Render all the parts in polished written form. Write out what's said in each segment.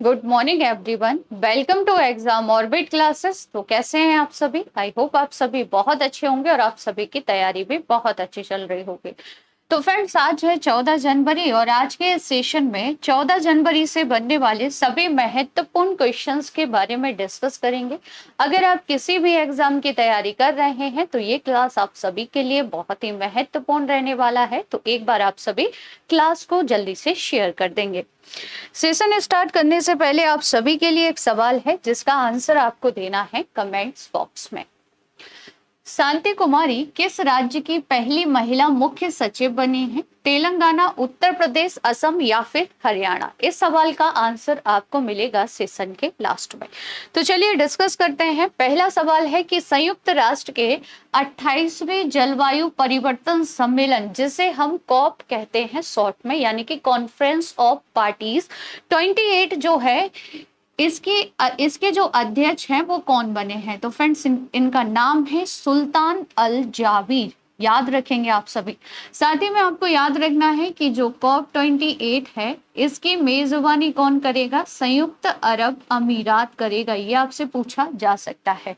Good morning everyone, welcome to exam orbit classes. तो कैसे हैं आप सभी? आई होप आप सभी बहुत अच्छे होंगे और आप सभी की तैयारी भी बहुत अच्छी चल रही होगी। तो फ्रेंड्स, आज है 14 जनवरी और आज के इस सेशन में 14 जनवरी से बनने वाले सभी महत्वपूर्ण क्वेश्चंस के बारे में डिस्कस करेंगे। अगर आप किसी भी एग्जाम की तैयारी कर रहे हैं तो ये क्लास आप सभी के लिए बहुत ही महत्वपूर्ण रहने वाला है। तो एक बार आप सभी क्लास को जल्दी से शेयर कर देंगे। सेशन स्टार्ट करने से पहले आप सभी के लिए एक सवाल है जिसका आंसर आपको देना है कमेंट्स बॉक्स में। शांति कुमारी किस राज्य की पहली महिला मुख्य सचिव बनी है? तेलंगाना, उत्तर प्रदेश, असम या फिर हरियाणा? इस सवाल का आंसर आपको मिलेगा सेशन के लास्ट में। तो चलिए डिस्कस करते हैं। पहला सवाल है कि संयुक्त राष्ट्र के 28वें जलवायु परिवर्तन सम्मेलन, जिसे हम कॉप कहते हैं शॉर्ट में, यानी कि कॉन्फ्रेंस ऑफ पार्टीज 28 जो है, इसके जो अध्यक्ष हैं वो कौन बने हैं? तो फ्रेंड्स, इनका नाम है सुल्तान अल जाबिर। याद रखेंगे आप सभी। साथ ही में आपको याद रखना है कि जो कॉप 28 है इसकी मेजबानी कौन करेगा? संयुक्त अरब अमीरात करेगा। ये आपसे पूछा जा सकता है।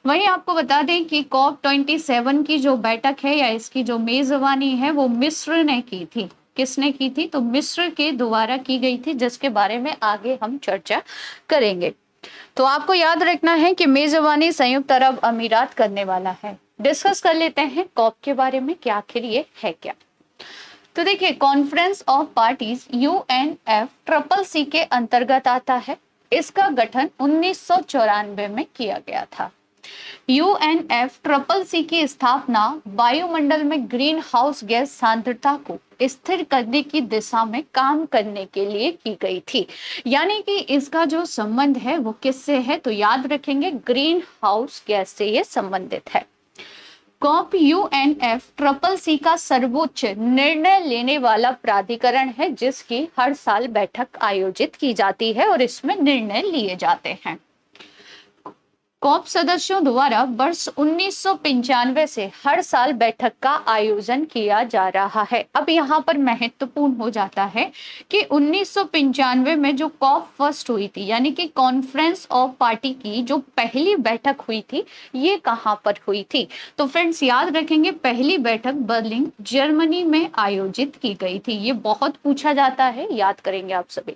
वहीं आपको बता दें कि कॉप 27 की जो बैठक है या इसकी जो मेजबानी है वो मिस्र ने की थी। किसने की थी? तो मिस्र के द्वारा की गई थी, जिसके बारे में आगे हम चर्चा करेंगे। तो आपको याद रखना है कि मेजबानी संयुक्त अरब अमीरात करने वाला है। डिस्कस कर लेते हैं कॉप के बारे में कि आखिर ये है क्या। तो देखिए, कॉन्फ्रेंस ऑफ पार्टीज UNFCCC के अंतर्गत आता है। इसका गठन 1994 में किया गया था। UNFCCC की स्थापना वायुमंडल में ग्रीन हाउस गैस सांद्रता को स्थिर करने की दिशा में काम करने के लिए की गई थी। यानी कि इसका जो संबंध है वो किससे है? तो याद रखेंगे, ग्रीन हाउस गैस से ये संबंधित है। कॉप UNFCCC का सर्वोच्च निर्णय लेने वाला प्राधिकरण है, जिसकी हर साल बैठक आयोजित की जाती है और इसमें निर्णय लिए जाते हैं। कॉप सदस्यों द्वारा वर्ष 1995 से हर साल बैठक का आयोजन किया जा रहा है। अब यहाँ पर महत्वपूर्ण हो जाता है कि 1995 में जो कॉप फर्स्ट हुई थी, यानी कि कॉन्फ्रेंस ऑफ पार्टी की जो पहली बैठक हुई थी, ये कहाँ पर हुई थी? तो फ्रेंड्स, याद रखेंगे, पहली बैठक बर्लिन जर्मनी में आयोजित की गई थी। ये बहुत पूछा जाता है, याद करेंगे आप सभी।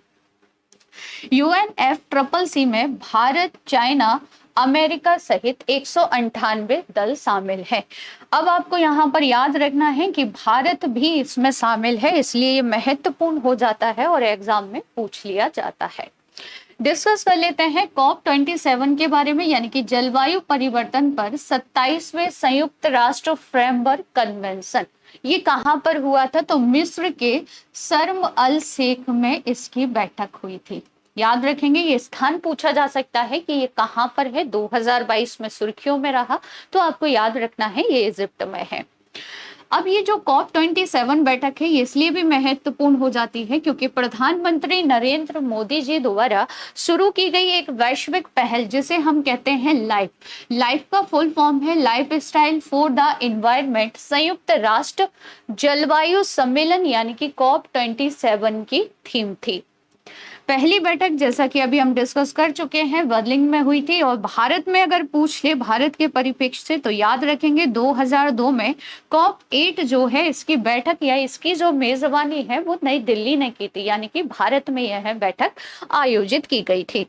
UNFCCC में भारत, चाइना, अमेरिका सहित 198 दल शामिल है। अब आपको यहाँ पर याद रखना है कि भारत भी इसमें शामिल है, इसलिए ये महत्वपूर्ण हो जाता है और एग्जाम में पूछ लिया जाता है। डिस्कस कर लेते हैं कॉप 27 के बारे में, यानी कि जलवायु परिवर्तन पर 27वें संयुक्त राष्ट्र फ्रेमवर्क कन्वेंशन। ये कहाँ पर हुआ था? तो मिस्र के शर्म अल शेख में इसकी बैठक हुई थी। याद रखेंगे, ये स्थान पूछा जा सकता है कि ये कहाँ पर है। 2022 में सुर्खियों में रहा, तो आपको याद रखना है ये इजिप्ट में है। अब ये जो कॉप 27 बैठक है ये इसलिए भी महत्वपूर्ण हो जाती है क्योंकि प्रधानमंत्री नरेंद्र मोदी जी द्वारा शुरू की गई एक वैश्विक पहल, जिसे हम कहते हैं लाइफ का फुल फॉर्म है life style for the environment, संयुक्त राष्ट्र जलवायु सम्मेलन, यानी कि कॉप 27 की थीम थी। पहली बैठक, जैसा कि अभी हम डिस्कस कर चुके हैं, बर्लिन में हुई थी। और भारत में अगर पूछ ले, भारत के परिप्रेक्ष्य से, तो याद रखेंगे 2002 में कॉप 8 जो है इसकी बैठक या इसकी जो मेजबानी है वो नई दिल्ली ने की थी, यानी कि भारत में यह बैठक आयोजित की गई थी।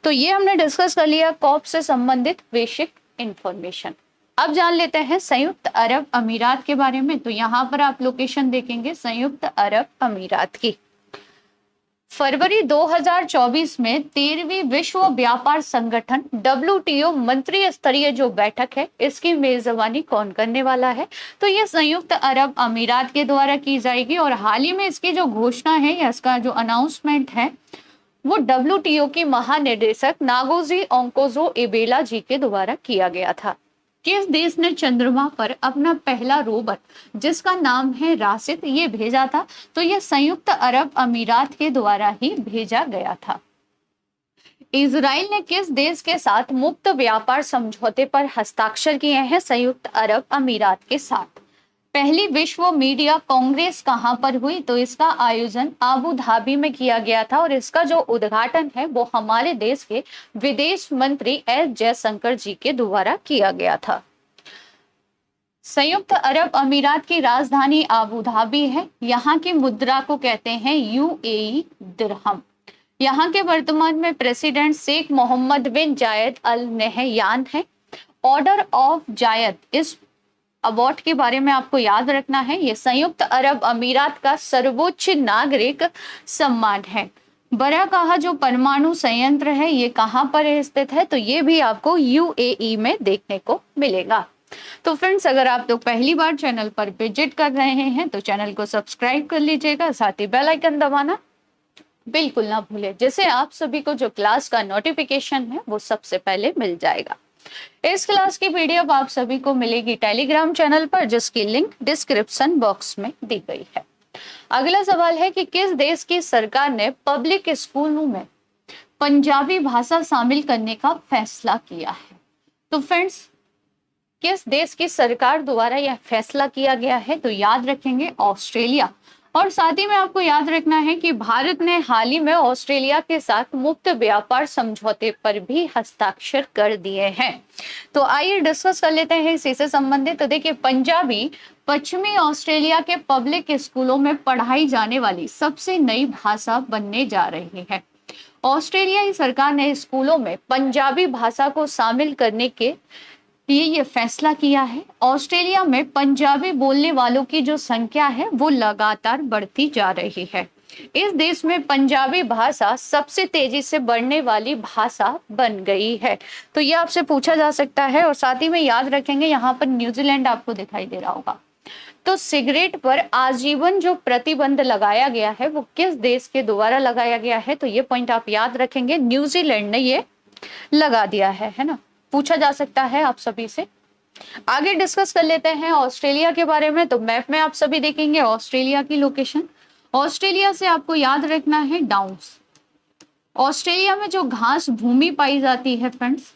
तो ये हमने डिस्कस कर लिया कॉप से संबंधित बेसिक इंफॉर्मेशन। अब जान लेते हैं संयुक्त अरब अमीरात के बारे में। तो यहाँ पर आप लोकेशन देखेंगे संयुक्त अरब अमीरात की। फरवरी 2024 में 13वीं विश्व व्यापार संगठन WTO मंत्री स्तरीय जो बैठक है इसकी मेजबानी कौन करने वाला है? तो ये संयुक्त अरब अमीरात के द्वारा की जाएगी। और हाल ही में इसकी जो घोषणा है या इसका जो अनाउंसमेंट है वो WTO की महानिदेशक नागोजी ओंकोजो एबेला जी के द्वारा किया गया था। किस देश ने चंद्रमा पर अपना पहला रोवर, जिसका नाम है राशिद, ये भेजा था? तो ये संयुक्त अरब अमीरात के द्वारा ही भेजा गया था। इजराइल ने किस देश के साथ मुक्त व्यापार समझौते पर हस्ताक्षर किए हैं? संयुक्त अरब अमीरात के साथ। पहली विश्व मीडिया कांग्रेस कहाँ पर हुई? तो इसका आयोजन अबू धाबी में किया गया था और इसका जो उद्घाटन है वो हमारे देश के विदेश मंत्री एस जयशंकर जी के द्वारा किया गया था। संयुक्त अरब अमीरात की राजधानी अबू धाबी है। यहाँ की मुद्रा को कहते हैं यूएई दिरहम। यहाँ के वर्तमान में प्रेसिडेंट शेख मोहम्मद बिन जायद अल नहयान है। ऑर्डर ऑफ जायद, इस अवार्ड के बारे में आपको याद रखना है, ये संयुक्त अरब अमीरात का सर्वोच्च नागरिक सम्मान है। बराकाहा जो परमाणु संयंत्र है ये कहाँ पर स्थित है? तो ये भी आपको यूएई में देखने को मिलेगा। तो फ्रेंड्स, अगर आप लोग पहली बार चैनल पर विजिट कर रहे हैं तो चैनल को सब्सक्राइब कर लीजिएगा, साथ ही बेल आइकन दबाना बिल्कुल ना भूलें, जिससे आप सभी को जो क्लास का नोटिफिकेशन है वो सबसे पहले मिल जाएगा। इस क्लास की पीडीएफ आप सभी को मिलेगी टेलीग्राम चैनल पर, जिसकी लिंक डिस्क्रिप्शन बॉक्स में दी गई है। अगला सवाल है कि किस देश की सरकार ने पब्लिक स्कूलों में पंजाबी भाषा शामिल करने का फैसला किया है? तो फ्रेंड्स, किस देश की सरकार द्वारा यह फैसला किया गया है? तो याद रखेंगे ऑस्ट्रेलिया। और साथ ही में आपको याद रखना है कि भारत ने हाल ही में ऑस्ट्रेलिया के साथ मुक्त व्यापार समझौते पर भी हस्ताक्षर कर दिए हैं। तो आइए डिस्कस कर लेते हैं इसी से संबंधित। तो देखिए, पंजाबी पश्चिमी ऑस्ट्रेलिया के पब्लिक स्कूलों में पढ़ाई जाने वाली सबसे नई भाषा बनने जा रही है। ऑस्ट्रेलियाई सरकार ने स्कूलों में पंजाबी भाषा को शामिल करने के ये फैसला किया है। ऑस्ट्रेलिया में पंजाबी बोलने वालों की जो संख्या है वो लगातार बढ़ती जा रही है। इस देश में पंजाबी भाषा सबसे तेजी से बढ़ने वाली भाषा बन गई है। तो ये आपसे पूछा जा सकता है। और साथ ही में याद रखेंगे, यहाँ पर न्यूजीलैंड आपको दिखाई दे रहा होगा। तो सिगरेट पर आजीवन जो प्रतिबंध लगाया गया है वो किस देश के द्वारा लगाया गया है? तो ये पॉइंट आप याद रखेंगे, न्यूजीलैंड ने ये लगा दिया है ना, पूछा जा सकता है आप सभी से। आगे डिस्कस कर लेते हैं ऑस्ट्रेलिया के बारे में। तो मैप में आप सभी देखेंगे ऑस्ट्रेलिया की लोकेशन। ऑस्ट्रेलिया से आपको याद रखना है डाउन्स। ऑस्ट्रेलिया में जो घास भूमि पाई जाती है फ्रेंड्स,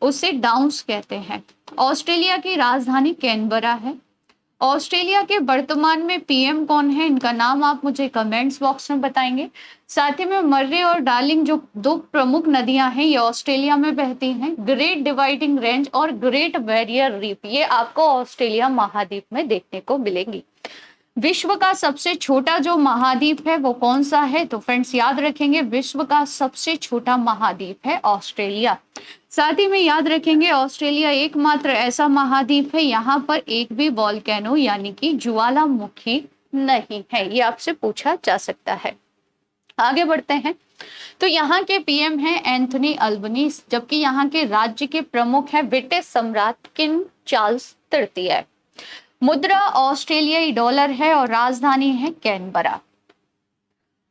उसे डाउन्स कहते हैं। ऑस्ट्रेलिया की राजधानी कैनबरा है। ऑस्ट्रेलिया के वर्तमान में पीएम कौन है? इनका नाम आप मुझे कमेंट्स बॉक्स में बताएंगे। साथ ही में मर्रे और डार्लिंग जो दो प्रमुख नदियां हैं ये ऑस्ट्रेलिया में बहती हैं। ग्रेट डिवाइडिंग रेंज और ग्रेट बैरियर रीफ ये आपको ऑस्ट्रेलिया महाद्वीप में देखने को मिलेंगी। विश्व का सबसे छोटा जो महाद्वीप है वो कौन सा है? तो फ्रेंड्स याद रखेंगे, विश्व का सबसे छोटा महाद्वीप है ऑस्ट्रेलिया। साथ ही में याद रखेंगे, ऑस्ट्रेलिया एकमात्र ऐसा महाद्वीप है यहाँ पर एक भी वोल्केनो यानी कि ज्वालामुखी नहीं है। ये आपसे पूछा जा सकता है। आगे बढ़ते हैं। तो यहाँ के पीएम हैं एंथनी अल्बनीज, जबकि यहाँ के राज्य के प्रमुख हैं ब्रिटिश सम्राट किंग चार्ल्स तृतीय। मुद्रा ऑस्ट्रेलियाई डॉलर है और राजधानी है कैनबरा।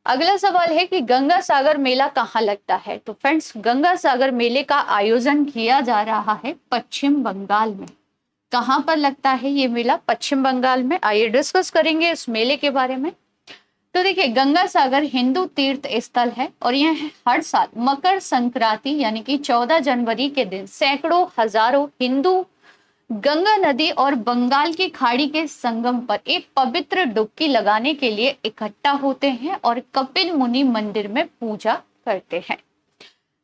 अगला सवाल है कि गंगा सागर मेला कहाँ लगता है? तो फ्रेंड्स, गंगा सागर मेले का आयोजन किया जा रहा है पश्चिम बंगाल में। कहाँ पर लगता है ये मेला? पश्चिम बंगाल में। आइए डिस्कस करेंगे इस मेले के बारे में। तो देखिए, गंगा सागर हिंदू तीर्थ स्थल है और यह हर साल मकर संक्रांति यानी कि 14 जनवरी के दिन सैकड़ों हजारों हिंदू गंगा नदी और बंगाल की खाड़ी के संगम पर एक पवित्र डुबकी लगाने के लिए इकट्ठा होते हैं और कपिल मुनि मंदिर में पूजा करते हैं।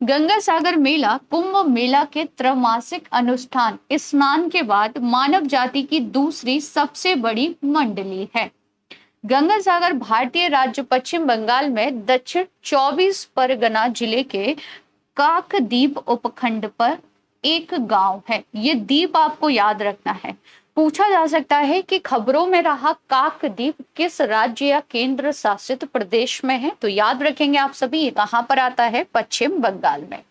गंगा सागर मेला कुंभ मेला के त्रैमासिक अनुष्ठान स्नान के बाद मानव जाति की दूसरी सबसे बड़ी मंडली है। गंगा सागर भारतीय राज्य पश्चिम बंगाल में दक्षिण 24 परगना जिले के काकद्वीप उपखंड पर एक गांव है। ये द्वीप आपको याद रखना है। पूछा जा सकता है कि खबरों में रहा काकद्वीप किस राज्य या केंद्र शासित प्रदेश में है? तो याद रखेंगे आप सभी, ये कहां पर आता है? पश्चिम बंगाल में।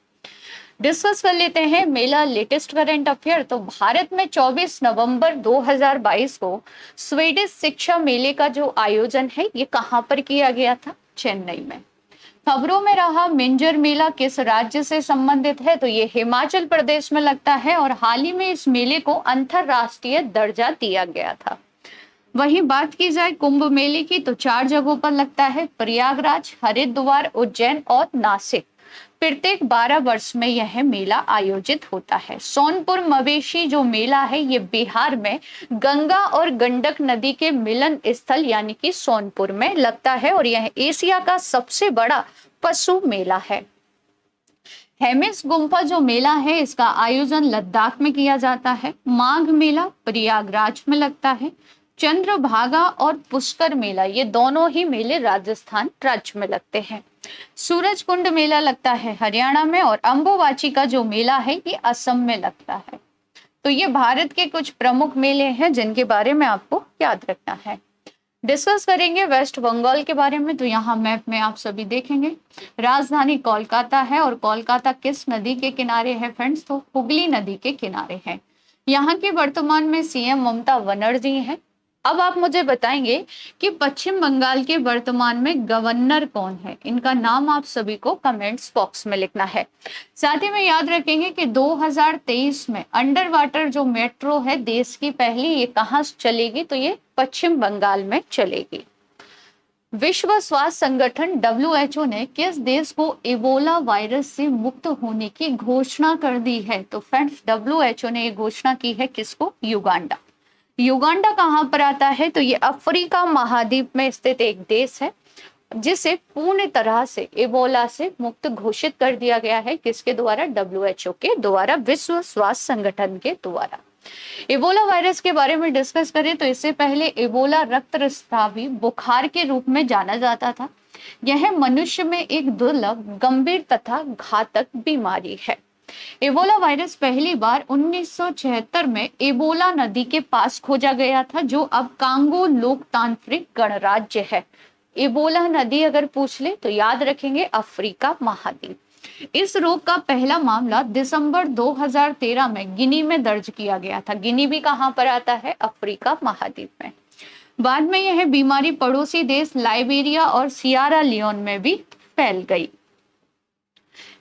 डिस्कस कर लेते हैं मेला लेटेस्ट करंट अफेयर। तो भारत में 24 नवंबर 2022 को स्वीडिश शिक्षा मेले का जो आयोजन है ये कहां पर किया गया था? चेन्नई में। खबरों में रहा मिंजर मेला किस राज्य से संबंधित है? तो ये हिमाचल प्रदेश में लगता है और हाल ही में इस मेले को अंतरराष्ट्रीय दर्जा दिया गया था। वहीं बात की जाए कुंभ मेले की तो 4 जगहों पर लगता है, प्रयागराज, हरिद्वार, उज्जैन और नासिक। प्रत्येक 12 वर्ष में यह मेला आयोजित होता है। सोनपुर मवेशी जो मेला है ये बिहार में गंगा और गंडक नदी के मिलन स्थल यानी कि सोनपुर में लगता है और यह एशिया का सबसे बड़ा पशु मेला है। हेमिस गुम्फा जो मेला है इसका आयोजन लद्दाख में किया जाता है। माघ मेला प्रयागराज में लगता है। चंद्रभागा और पुष्कर मेला ये दोनों ही मेले राजस्थान राज्य में लगते हैं। सूरज कुंड मेला लगता है हरियाणा में और अंबुबाची का जो मेला है ये असम में लगता है। तो ये भारत के कुछ प्रमुख मेले हैं जिनके बारे में आपको याद रखना है। डिस्कस करेंगे वेस्ट बंगाल के बारे में। तो यहाँ मैप में आप सभी देखेंगे राजधानी कोलकाता है और कोलकाता किस नदी के किनारे है फ्रेंड्स? तो हुगली नदी के किनारे है। यहाँ की वर्तमान में सीएम ममता बनर्जी है। अब आप मुझे बताएंगे कि पश्चिम बंगाल के वर्तमान में गवर्नर कौन है? इनका नाम आप सभी को कमेंट्स बॉक्स में लिखना है। साथ ही में याद रखेंगे कि 2023 में अंडर वाटर जो मेट्रो है देश की पहली, ये कहाँ चलेगी? तो ये पश्चिम बंगाल में चलेगी। विश्व स्वास्थ्य संगठन WHO ने किस देश को इबोला वायरस से मुक्त होने की घोषणा कर दी है? तो फ्रेंड्स WHO ने ये घोषणा की है किसको? युगांडा। युगांडा कहाँ पर आता है? तो ये अफ्रीका महाद्वीप में स्थित एक देश है जिसे पूर्ण तरह से इबोला से मुक्त घोषित कर दिया गया है। किसके द्वारा? WHO के द्वारा, विश्व स्वास्थ्य संगठन के द्वारा। इबोला वायरस के बारे में डिस्कस करें तो इससे पहले इबोला रक्तस्रावी बुखार के रूप में जाना जाता था। यह मनुष्य में एक दुर्लभ, गंभीर तथा घातक बीमारी है। इबोला वायरस पहली बार 1976 में इबोला नदी के पास खोजा गया था जो अब कांगो लोकतांत्रिक गणराज्य है। इबोला नदी अगर पूछ ले तो याद रखेंगे अफ्रीका महाद्वीप। इस रोग का पहला मामला दिसंबर 2013 में गिनी में दर्ज किया गया था। गिनी भी कहां पर आता है? अफ्रीका महाद्वीप में। बाद में यह बीमारी पड़ोसी देश लाइबेरिया और सियारा लियोन में भी फैल गई।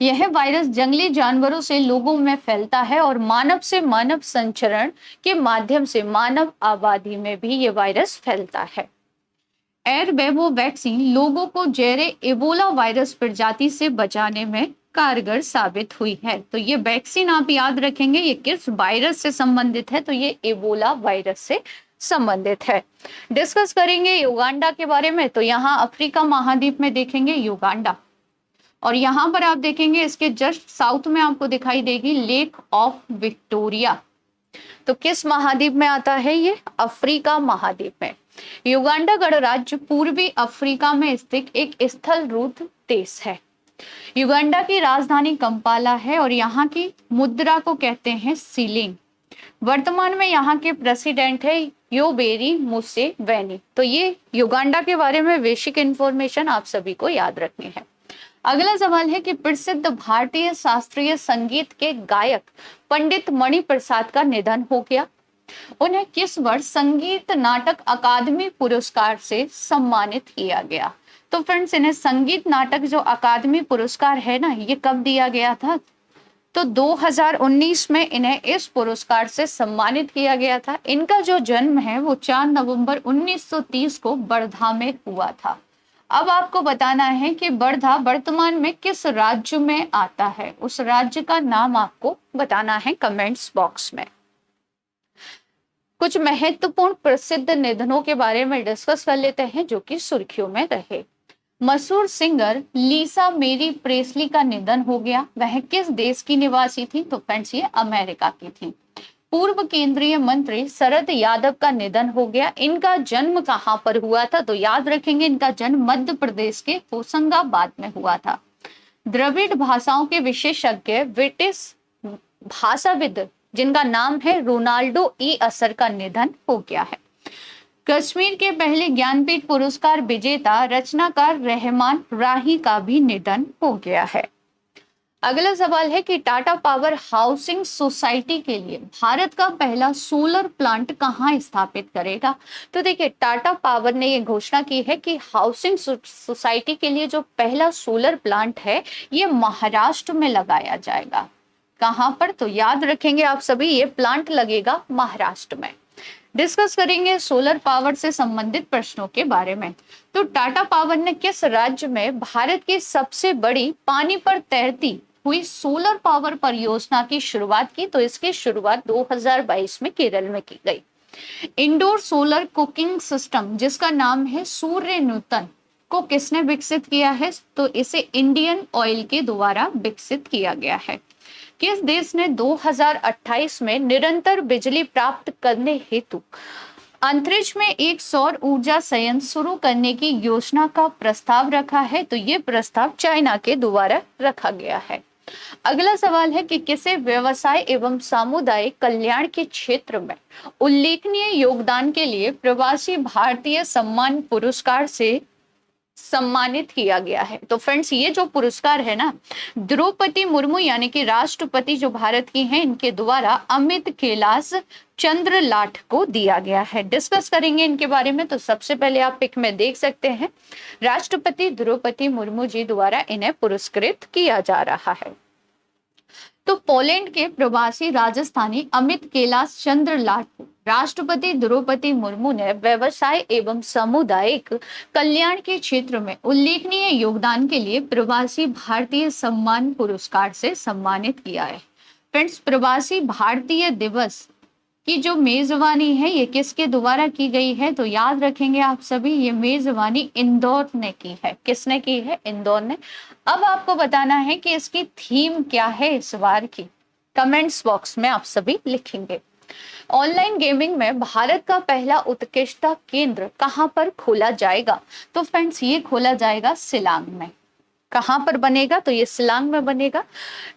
यह वायरस जंगली जानवरों से लोगों में फैलता है और मानव से मानव संचरण के माध्यम से मानव आबादी में भी यह वायरस फैलता है। एयरबेबो वैक्सीन लोगों को जहरे इबोला वायरस प्रजाति से बचाने में कारगर साबित हुई है। तो ये वैक्सीन आप याद रखेंगे ये किस वायरस से संबंधित है? तो ये इबोला वायरस से संबंधित है। डिस्कस करेंगे युगांडा के बारे में। तो यहाँ अफ्रीका महाद्वीप में देखेंगे युगांडा और यहाँ पर आप देखेंगे इसके जस्ट साउथ में आपको दिखाई देगी लेक ऑफ विक्टोरिया। तो किस महाद्वीप में आता है? ये अफ्रीका महाद्वीप में। युगांडा गणराज्य पूर्वी अफ्रीका में स्थित एक स्थल रूढ़ देश है। युगांडा की राजधानी कंपाला है और यहाँ की मुद्रा को कहते हैं सीलिंग। वर्तमान में यहाँ के प्रेसिडेंट है योवेरी मुसेवेनी। तो ये युगांडा के बारे में बेसिक इंफॉर्मेशन आप सभी को याद रखनी है। अगला सवाल है कि प्रसिद्ध भारतीय शास्त्रीय संगीत के गायक पंडित मणि प्रसाद का निधन हो गया। उन्हें किस वर्ष संगीत नाटक अकादमी पुरस्कार से सम्मानित किया गया? तो फ्रेंड्स इन्हें संगीत नाटक जो अकादमी पुरस्कार है ना, ये कब दिया गया था? तो 2019 में इन्हें इस पुरस्कार से सम्मानित किया गया था। इनका जो जन्म है वो 4 नवंबर 1930 को वर्धा में हुआ था। अब आपको बताना है कि वर्धा वर्तमान में किस राज्य में आता है? उस राज्य का नाम आपको बताना है कमेंट्स बॉक्स में। कुछ महत्वपूर्ण प्रसिद्ध निधनों के बारे में डिस्कस कर लेते हैं जो कि सुर्खियों में रहे। मशहूर सिंगर लीसा मेरी प्रेस्ली का निधन हो गया। वह किस देश की निवासी थी? तो फ्रेंड्स ये अमेरिका की थी। पूर्व केंद्रीय मंत्री शरद यादव का निधन हो गया। इनका जन्म कहां पर हुआ था? तो याद रखेंगे इनका जन्म मध्य प्रदेश के होशंगाबाद में हुआ था। द्रविड़ भाषाओं के विशेषज्ञ ब्रिटिश भाषाविद जिनका नाम है रोनाल्डो ई असर का निधन हो गया है। कश्मीर के पहले ज्ञानपीठ पुरस्कार विजेता रचनाकार रहमान राही का भी निधन हो गया है। अगला सवाल है कि टाटा पावर हाउसिंग सोसाइटी के लिए भारत का पहला सोलर प्लांट कहां स्थापित करेगा? तो देखिए टाटा पावर ने ये घोषणा की है कि हाउसिंग सोसाइटी के लिए जो पहला सोलर प्लांट है ये महाराष्ट्र में लगाया जाएगा। कहां पर? तो याद रखेंगे आप सभी ये प्लांट लगेगा महाराष्ट्र में। डिस्कस करेंगे सोलर पावर से संबंधित प्रश्नों के बारे में। तो टाटा पावर ने किस राज्य में भारत की सबसे बड़ी पानी पर तैरती हुई सोलर पावर परियोजना की शुरुआत की? तो इसकी शुरुआत 2022 में केरल में की गई। इंडोर सोलर कुकिंग सिस्टम जिसका नाम है सूर्य नूतन को किसने विकसित किया है? तो इसे इंडियन ऑयल के द्वारा विकसित किया गया है। किस देश ने 2028 में निरंतर बिजली प्राप्त करने हेतु अंतरिक्ष में एक सौर ऊर्जा संयंत्र शुरू करने की योजना का प्रस्ताव रखा है? तो ये प्रस्ताव चाइना के द्वारा रखा गया है। अगला सवाल है कि किसे व्यवसाय एवं सामुदायिक कल्याण के क्षेत्र में उल्लेखनीय योगदान के लिए प्रवासी भारतीय सम्मान पुरस्कार से सम्मानित किया गया है? तो फ्रेंड्स, ये जो पुरस्कार है ना, द्रौपदी मुर्मू यानी कि राष्ट्रपति जो भारत की हैं, इनके द्वारा अमित कैलाश चंद्र लाठ को दिया गया है। डिस्कस करेंगे इनके बारे में। तो सबसे पहले आप पिक में देख सकते हैं, राष्ट्रपति द्रौपदी मुर्मू जी द्वारा इन्हें पुरस्कृत किया जा रहा है। तो पोलैंड के प्रवासी राजस्थानी अमित कैलाश चंद्र लाठ को राष्ट्रपति द्रौपदी मुर्मू ने व्यवसाय एवं सामुदायिक कल्याण के क्षेत्र में उल्लेखनीय योगदान के लिए प्रवासी भारतीय सम्मान पुरस्कार से सम्मानित किया है। फ्रेंड्स, प्रवासी भारतीय दिवस की जो मेजबानी है ये किसके द्वारा की गई है? तो याद रखेंगे आप सभी, ये मेजबानी इंदौर ने की है। किसने की है? इंदौर ने। अब आपको बताना है कि इसकी थीम क्या है इस बार की, कमेंट्स बॉक्स में आप सभी लिखेंगे। ऑनलाइन गेमिंग में भारत का पहला उत्कृष्टता केंद्र कहां पर खोला जाएगा? तो फ्रेंड्स, ये खोला जाएगा शिलांग में। कहां पर बनेगा? तो ये शिलांग में बनेगा।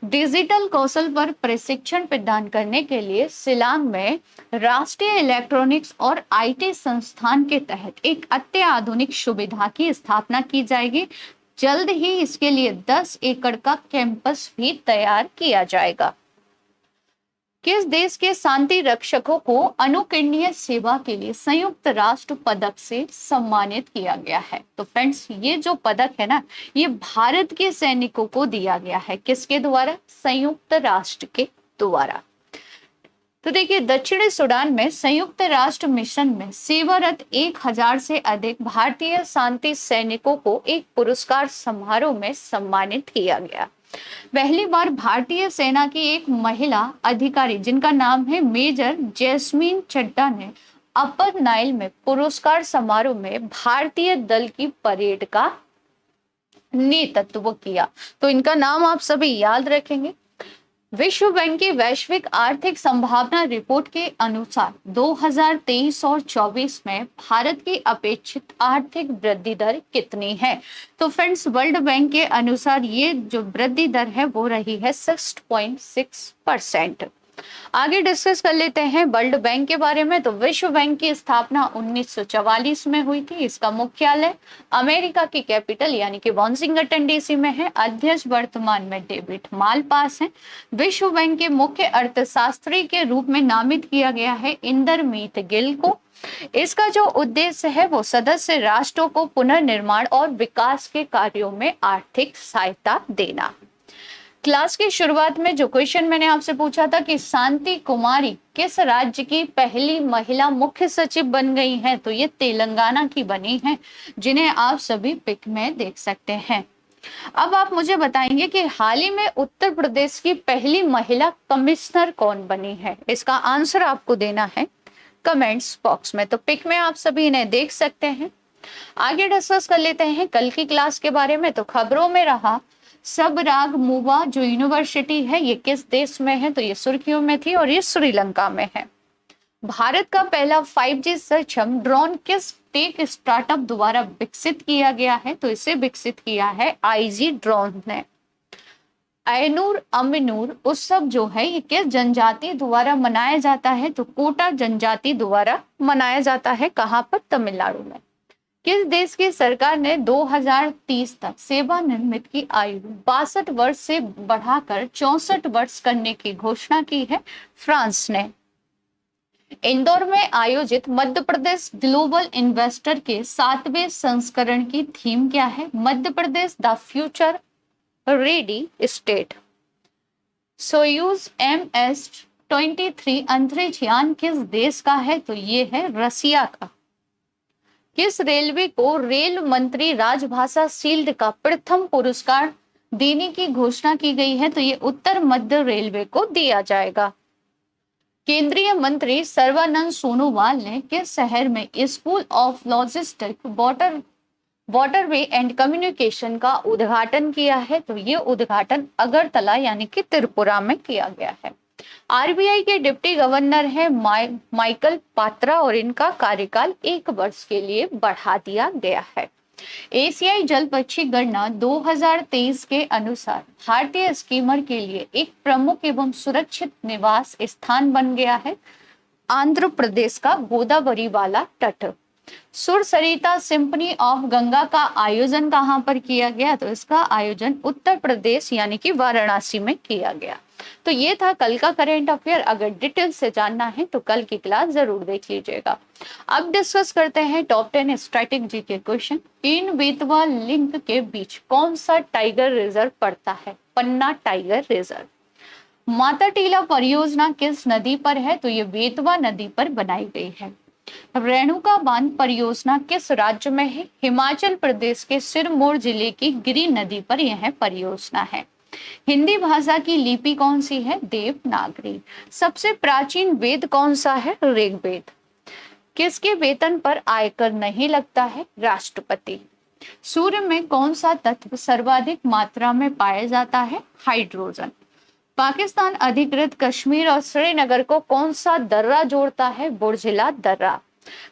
डिजिटल कौशल पर प्रशिक्षण प्रदान करने के लिए शिलांग में राष्ट्रीय इलेक्ट्रॉनिक्स और आईटी संस्थान के तहत एक अत्याधुनिक सुविधा की स्थापना की जाएगी। जल्द ही इसके लिए 10 एकड़ का कैंपस भी तैयार किया जाएगा। किस देश के शांति रक्षकों को अनुकरणीय सेवा के लिए संयुक्त राष्ट्र पदक से सम्मानित किया गया है? तो फ्रेंड्स, ये जो पदक है ना, ये भारत के सैनिकों को दिया गया है। किसके द्वारा? संयुक्त राष्ट्र के द्वारा। तो देखिए, दक्षिणी सूडान में संयुक्त राष्ट्र मिशन में सेवारत 1000 से अधिक भारतीय शांति सैनिकों को एक पुरस्कार समारोह में सम्मानित किया गया। पहली बार भारतीय सेना की एक महिला अधिकारी जिनका नाम है मेजर जैस्मीन चड्ढा ने अपर नाइल में पुरस्कार समारोह में भारतीय दल की परेड का नेतृत्व किया। तो इनका नाम आप सभी याद रखेंगे। विश्व बैंक की वैश्विक आर्थिक संभावना रिपोर्ट के अनुसार 2023 और 24 में भारत की अपेक्षित आर्थिक वृद्धि दर कितनी है? तो फ्रेंड्स, वर्ल्ड बैंक के अनुसार ये जो वृद्धि दर है वो रही है 6.6%। आगे डिस्कस कर लेते हैं वर्ल्ड बैंक के बारे में। तो विश्व बैंक की स्थापना 1944 में हुई थी। इसका मुख्यालय अमेरिका की कैपिटल यानी कि वाशिंगटन डीसी में है। अध्यक्ष वर्तमान में डेविड मालपास हैं। विश्व बैंक के मुख्य अर्थशास्त्री के रूप में नामित किया गया है इंदरमीत गिल को। इसका जो उद्देश्य है वो सदस्य राष्ट्रों को पुनर्निर्माण और विकास के कार्यों में आर्थिक सहायता देना। क्लास की शुरुआत में जो क्वेश्चन मैंने आपसे पूछा था कि शांति कुमारी किस राज्य की पहली महिला मुख्य सचिव बन गई हैं? तो ये तेलंगाना की बनी हैं, जिन्हें आप सभी पिक में देख सकते हैं। अब आप मुझे बताएंगे कि हाल ही में उत्तर प्रदेश की पहली महिला कमिश्नर कौन बनी है? इसका आंसर आपको देना है कमेंट्स बॉक्स में। तो पिक में आप सभी इन्हें देख सकते हैं। आगे डिस्कस कर लेते हैं कल की क्लास के बारे में। तो खबरों में रहा सबराग मुवा जो यूनिवर्सिटी है ये किस देश में है? तो ये सुर्खियों में थी और ये श्रीलंका में है। भारत का पहला 5G सक्षम ड्रोन किस टेक स्टार्टअप द्वारा विकसित किया गया है? तो इसे विकसित किया है IG ड्रोन ने। ऐनूर अमीनूर उत्सव जो है ये किस जनजाति द्वारा मनाया जाता है? तो कोटा जनजाति द्वारा मनाया जाता है। कहाँ पर? तमिलनाडु में। किस देश की सरकार ने 2030 तक सेवानिवृत्त की आयु 62 वर्ष से बढ़ाकर 64 वर्ष करने की घोषणा की है? फ्रांस ने। इंदौर में आयोजित मध्य प्रदेश ग्लोबल इन्वेस्टर के 7वें संस्करण की थीम क्या है? Madhya Pradesh the future ready state. Soyuz MS 23 अंतरिक्ष यान किस देश का है? तो ये है रसिया का। किस रेलवे को रेल मंत्री राजभाषा शील्ड का प्रथम पुरस्कार देने की घोषणा की गई है? तो ये उत्तर मध्य रेलवे को दिया जाएगा। केंद्रीय मंत्री सर्बानंद सोनोवाल ने किस शहर में school of logistic waterway and communication का उद्घाटन किया है? तो ये उद्घाटन अगरतला यानी कि त्रिपुरा में किया गया है। आरबीआई के डिप्टी गवर्नर है माइकल पात्रा और इनका कार्यकाल 1 वर्ष के लिए बढ़ा दिया गया है। एशियाई जल पक्षी गणना 2023 के अनुसार भारतीय स्कीमर के लिए एक प्रमुख एवं सुरक्षित निवास स्थान बन गया है आंध्र प्रदेश का गोदावरी वाला तट। सुरसरिता सिंफनी ऑफ गंगा का आयोजन कहाँ पर किया गया? तो इसका आयोजन उत्तर प्रदेश यानी कि वाराणसी में किया गया। तो ये था कल का करेंट अफेयर। अगर डिटेल से जानना है तो कल की क्लास जरूर देख लीजिएगा। अब डिस्कस करते हैं टॉप 10 स्ट्रेटेजी के क्वेश्चन। तीन बेतवा लिंक के बीच कौन सा टाइगर रिजर्व पड़ता है? पन्ना टाइगर रिजर्व। माता टीला परियोजना किस नदी पर है? तो ये बेतवा नदी पर बनाई गई है। रेणुका बांध परियोजना किस राज्य में है? हिमाचल प्रदेश के सिरमौर जिले की गिरी नदी पर यह परियोजना है। हिंदी भाषा की लिपि कौन सी है? देवनागरी। सबसे प्राचीन वेद कौन सा है? ऋग्वेद। किसके वेतन पर आयकर नहीं लगता है? राष्ट्रपति। सूर्य में कौन सा तत्व सर्वाधिक मात्रा में पाया जाता है? हाइड्रोजन। पाकिस्तान अधिकृत कश्मीर और श्रीनगर को कौन सा दर्रा जोड़ता है? बुर्जिला दर्रा।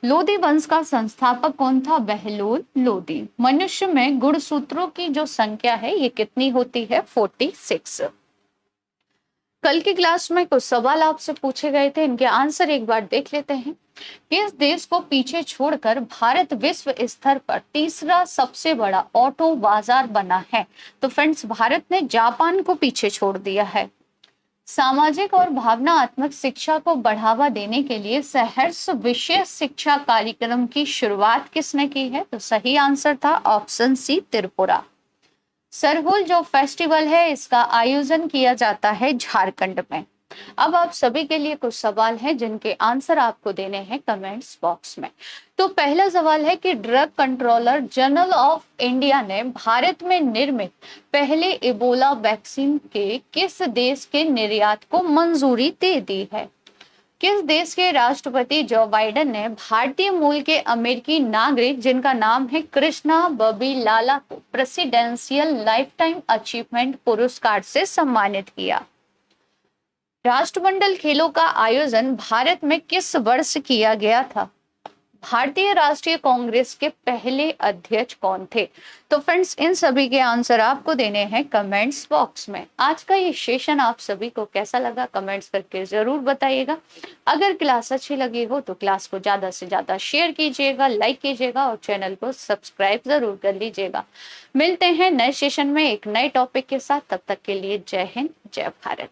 लोदी वंश का संस्थापक कौन था? बहलोल लोदी। मनुष्य में गुणसूत्रों की जो संख्या है ये कितनी होती है? 46। कल की क्लास में कुछ सवाल आपसे पूछे गए थे, इनके आंसर एक बार देख लेते हैं। किस देश को पीछे छोड़कर भारत विश्व स्तर पर तीसरा सबसे बड़ा ऑटो बाजार बना है? तो फ्रेंड्स, भारत ने जापान को पीछे छोड़ दिया है। सामाजिक और भावनात्मक शिक्षा को बढ़ावा देने के लिए सहर्ष विशेष शिक्षा कार्यक्रम की शुरुआत किसने की है? तो सही आंसर था ऑप्शन सी, त्रिपुरा। सरहुल जो फेस्टिवल है इसका आयोजन किया जाता है झारखंड में। अब आप सभी के लिए कुछ सवाल हैं जिनके आंसर आपको देने हैं कमेंट्स बॉक्स में। तो पहला सवाल है कि drug controller general of India ने भारत में निर्मित पहले इबोला वैक्सीन के किस देश के निर्यात को मंजूरी दे दी है? किस देश के राष्ट्रपति जो बाइडेन ने भारतीय मूल के अमेरिकी नागरिक जिनका नाम है कृष्णा बबी लाला को प्रेसिडेंशियल लाइफ टाइम अचीवमेंट पुरस्कार से सम्मानित किया? राष्ट्रमंडल खेलों का आयोजन भारत में किस वर्ष किया गया था? भारतीय राष्ट्रीय कांग्रेस के पहले अध्यक्ष कौन थे? तो फ्रेंड्स, इन सभी के आंसर आपको देने हैं कमेंट्स बॉक्स में। आज का ये सेशन आप सभी को कैसा लगा कमेंट्स करके जरूर बताइएगा। अगर क्लास अच्छी लगी हो तो क्लास को ज्यादा से ज्यादा शेयर कीजिएगा, लाइक कीजिएगा और चैनल को सब्सक्राइब जरूर कर लीजिएगा। मिलते हैं नए सेशन में एक नए टॉपिक के साथ। तब तक के लिए जय हिंद, जय भारत।